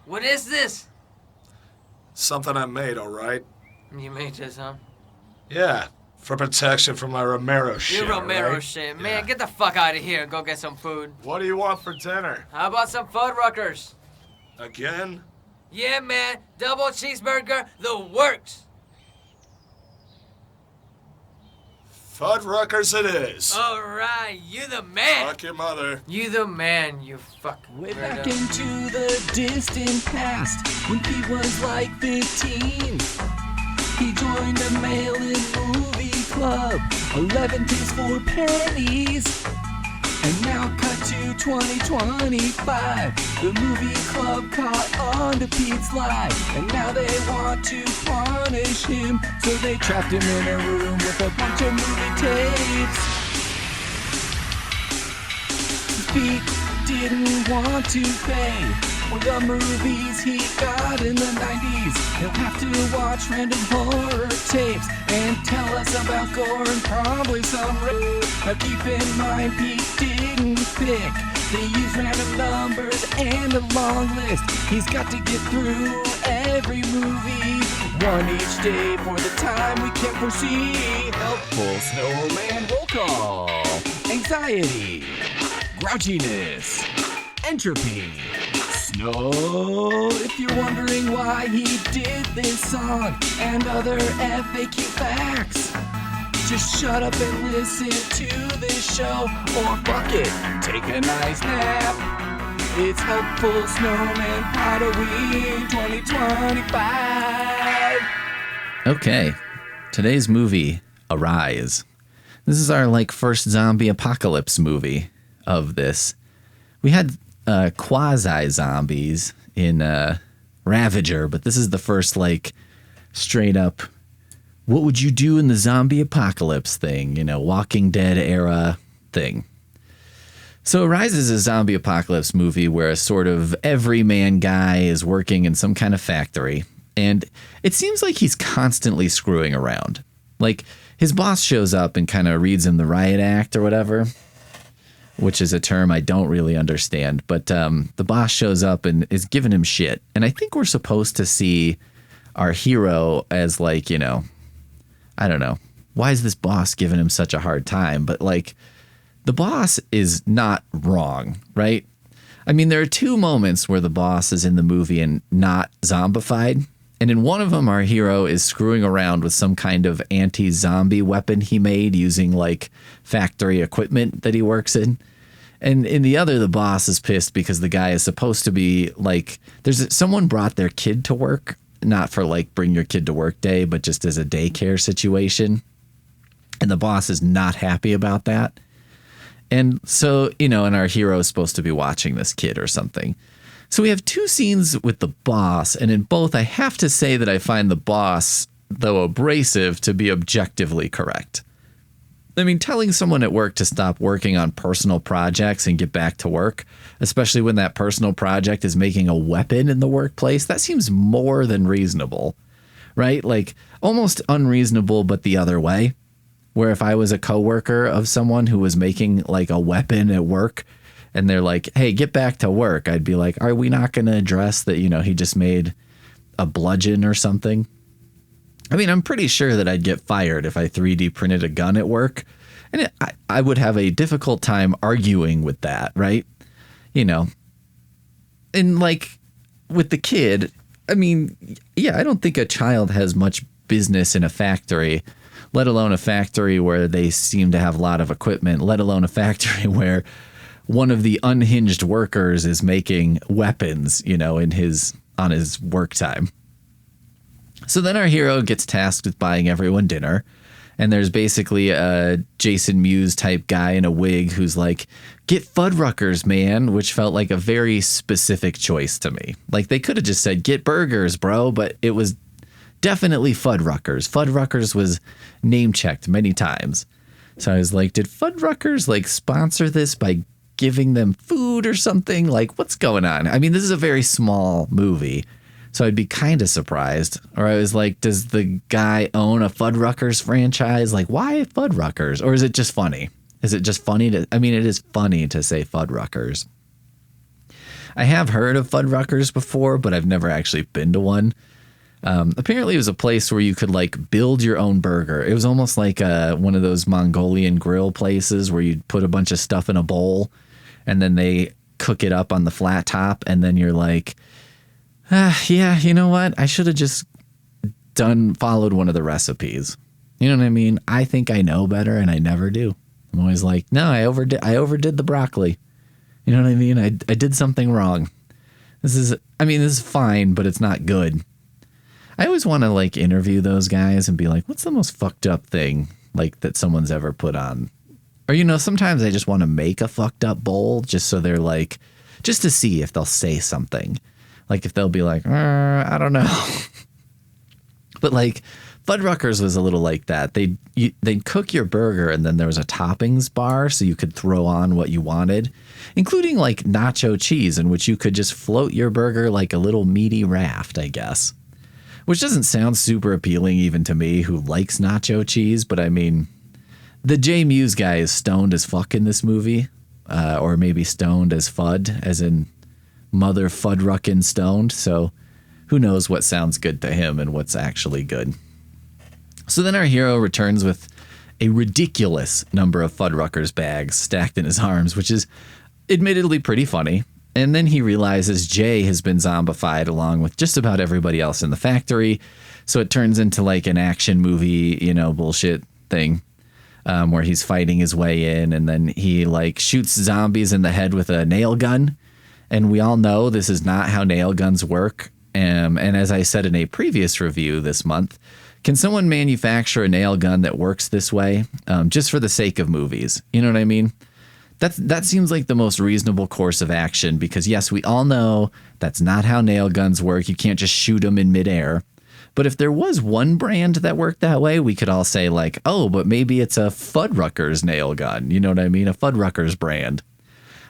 What is this? Something I made, all right? You made this, huh? Yeah, for protection from my Romero shit. You Romero right? shit. Yeah. Man, get the fuck out of here and go get some food. What do you want for dinner? How about some Fuddruckers? Again? Yeah, man. Double cheeseburger, the works. Fuddruckers it is. All right, you the man. Fuck your mother. You the man, you fuck. Way back into the distant past, when he was like 15, he joined a mail-in movie club, 11 days for pennies. And now cut to 2025, the movie club caught on to Pete's lie, and now they want to punish him, so they trapped him in a room with a bunch of movie tapes. Pete didn't want to pay for the movies he got in the 90s. He'll have to watch random horror tapes and tell us about gore and probably some rape. Now keep in mind, Pete didn't pick. They use random numbers and a long list. He's got to get through every movie, one each day for the time we can't foresee. Helpful Snowman roll call. Anxiety. Grouchiness, entropy, snow. If you're wondering why he did this song and other FAQ facts, just shut up and listen to this show, or fuck it, take a nice nap. It's Helpful Snowman Podoween 2025. Okay, today's movie, Arise. This is our first zombie apocalypse movie of this. We had quasi-zombies in Ravager, but this is the first straight up what would you do in the zombie apocalypse thing, Walking Dead era thing. So Arise is a zombie apocalypse movie where a sort of everyman guy is working in some kind of factory, and it seems like he's constantly screwing around. His boss shows up and kind of reads him the riot act or whatever, which is a term I don't really understand. But the boss shows up and is giving him shit. And I think we're supposed to see our hero as I don't know. Why is this boss giving him such a hard time? But the boss is not wrong, right? I mean, there are two moments where the boss is in the movie and not zombified. And in one of them, our hero is screwing around with some kind of anti-zombie weapon he made using factory equipment that he works in. And in the other, the boss is pissed because the guy is supposed to be someone brought their kid to work, not for bring your kid to work day, but just as a daycare situation. And the boss is not happy about that. And so, and our hero is supposed to be watching this kid or something. So we have two scenes with the boss, and in both I have to say that I find the boss, though abrasive, to be objectively correct. I mean, telling someone at work to stop working on personal projects and get back to work, especially when that personal project is making a weapon in the workplace, that seems more than reasonable, right? Almost unreasonable, but the other way, where if I was a coworker of someone who was making a weapon at work, and they're like, hey, get back to work, I'd be like, are we not going to address that, he just made a bludgeon or something? I mean, I'm pretty sure that I'd get fired if I 3D printed a gun at work. And I would have a difficult time arguing with that, right? And with the kid, I mean, yeah, I don't think a child has much business in a factory, let alone a factory where they seem to have a lot of equipment, let alone a factory where one of the unhinged workers is making weapons, on his work time. So then our hero gets tasked with buying everyone dinner. And there's basically a Jason Mewes type guy in a wig who's like, get Fuddruckers, man, which felt like a very specific choice to me. They could have just said, get burgers, bro. But it was definitely Fuddruckers. Fuddruckers was name checked many times. So I was like, did Fuddruckers sponsor this by giving them food or something? What's going on? I mean, this is a very small movie, so I'd be kind of surprised. Or I was like, does the guy own a Fuddruckers franchise? Why Fuddruckers? Or is it just funny? Is it just funny to, I mean, it is funny to say Fuddruckers. I have heard of Fuddruckers before, but I've never actually been to one. Apparently it was a place where you could like build your own burger. It was almost like one of those Mongolian grill places where you put a bunch of stuff in a bowl and then they cook it up on the flat top. And then you're like, yeah, you know what? I should have just followed one of the recipes. You know what I mean? I think I know better and I never do. I'm always like, no, I overdid the broccoli. You know what I mean? I did something wrong. This is fine, but it's not good. I always want to like interview those guys and be like, what's the most fucked up thing like that someone's ever put on? Or, you know, sometimes I just want to make a fucked up bowl just so they're like, just to see if they'll say something. Like if they'll be like, I don't know. But like Fuddruckers was a little like that. They'd cook your burger and then there was a toppings bar so you could throw on what you wanted, including like nacho cheese in which you could just float your burger like a little meaty raft, I guess. Which doesn't sound super appealing even to me who likes nacho cheese, but I mean, the J Muse guy is stoned as fuck in this movie, or maybe stoned as Fudd, as in Mother Fuddruckin' stoned, so who knows what sounds good to him and what's actually good. So then our hero returns with a ridiculous number of Fuddruckers bags stacked in his arms, which is admittedly pretty funny. And then he realizes Jay has been zombified along with just about everybody else in the factory. So it turns into like an action movie, you know, bullshit thing where he's fighting his way in and then he like shoots zombies in the head with a nail gun. And we all know this is not how nail guns work. And as I said in a previous review this month, can someone manufacture a nail gun that works this way just for the sake of movies? You know what I mean? That seems like the most reasonable course of action because, yes, we all know that's not how nail guns work. You can't just shoot them in midair. But if there was one brand that worked that way, we could all say like, oh, but maybe it's a Fuddruckers nail gun. You know what I mean? A Fuddruckers brand.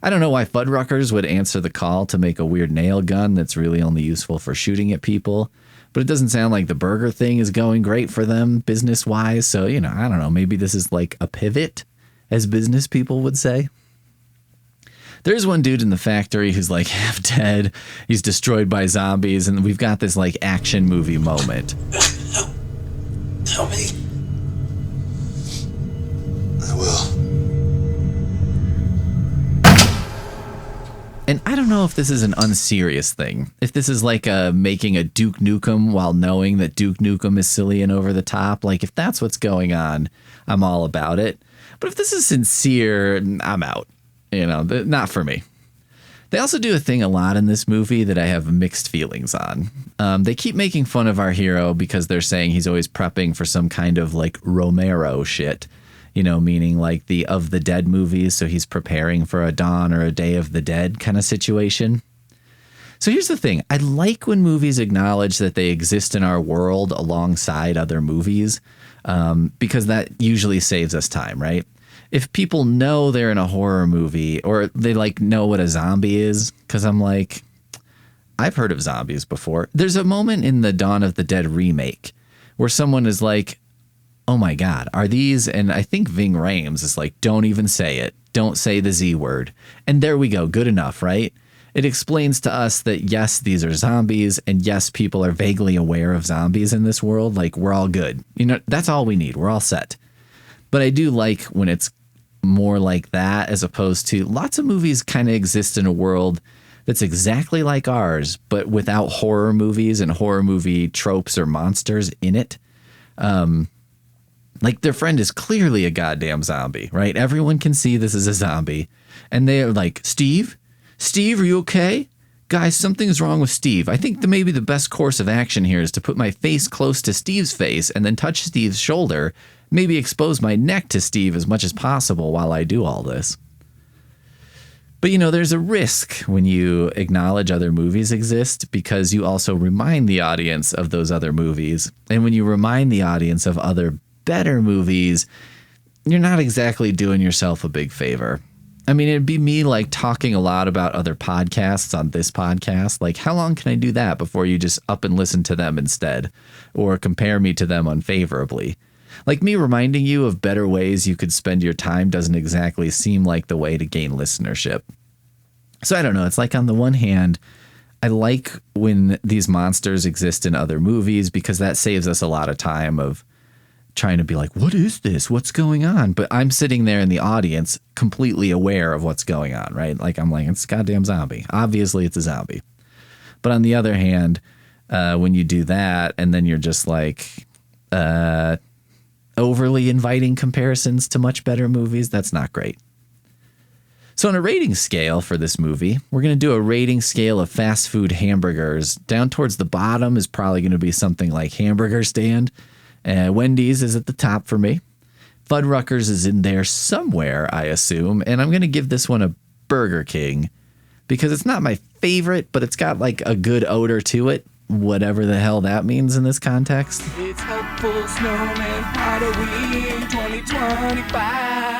I don't know why Fuddruckers would answer the call to make a weird nail gun that's really only useful for shooting at people. But it doesn't sound like the burger thing is going great for them business-wise. So, you know, I don't know. Maybe this is like a pivot, as business people would say. There's one dude in the factory who's like half dead. He's destroyed by zombies. And we've got this like action movie moment. Help me. I will. And I don't know if this is an unserious thing. If this is like making a Duke Nukem while knowing that Duke Nukem is silly and over the top. Like if that's what's going on, I'm all about it. But if this is sincere, I'm out. You know, not for me. They also do a thing a lot in this movie that I have mixed feelings on. They keep making fun of our hero because they're saying he's always prepping for some kind of like Romero shit. You know, meaning like the Of the Dead movies. So he's preparing for a Dawn or a Day of the Dead kind of situation. So here's the thing. I like when movies acknowledge that they exist in our world alongside other movies because that usually saves us time, right? If people know they're in a horror movie or they like know what a zombie is, because I'm like, I've heard of zombies before. There's a moment in the Dawn of the Dead remake where someone is like, oh my God, are these? And I think Ving Rhames is like, don't even say it. Don't say the Z word. And there we go. Good enough, right? It explains to us that yes, these are zombies. And yes, people are vaguely aware of zombies in this world. Like we're all good. You know, that's all we need. We're all set. But I do like when it's more like that as opposed to lots of movies kind of exist in a world that's exactly like ours, but without horror movies and horror movie tropes or monsters in it. Like their friend is clearly a goddamn zombie, right? Everyone can see this is a zombie. And they're like, Steve, are you okay? Guys, something's wrong with Steve. I think maybe the best course of action here is to put my face close to Steve's face and then touch Steve's shoulder, maybe expose my neck to Steve as much as possible while I do all this. But, you know, there's a risk when you acknowledge other movies exist because you also remind the audience of those other movies. And when you remind the audience of other better movies, you're not exactly doing yourself a big favor. I mean, it'd be me like talking a lot about other podcasts on this podcast. Like, how long can I do that before you just up and listen to them instead or compare me to them unfavorably? Like me reminding you of better ways you could spend your time doesn't exactly seem like the way to gain listenership. So I don't know. It's like on the one hand, I like when these monsters exist in other movies because that saves us a lot of time of trying to be like, what is this? What's going on? But I'm sitting there in the audience completely aware of what's going on, right? Like I'm like, it's a goddamn zombie. Obviously it's a zombie. But on the other hand, when you do that and then you're just like overly inviting comparisons to much better movies, that's not great. So on a rating scale for this movie, we're going to do a rating scale of fast food hamburgers. Down towards the bottom is probably going to be something like Hamburger Stand. Wendy's is at the top for me. Fuddruckers is in there somewhere, I assume. And I'm going to give this one a Burger King because it's not my favorite, but it's got like a good odor to it, whatever the hell that means in this context. It's helpful, Snowman, Podoween 2025.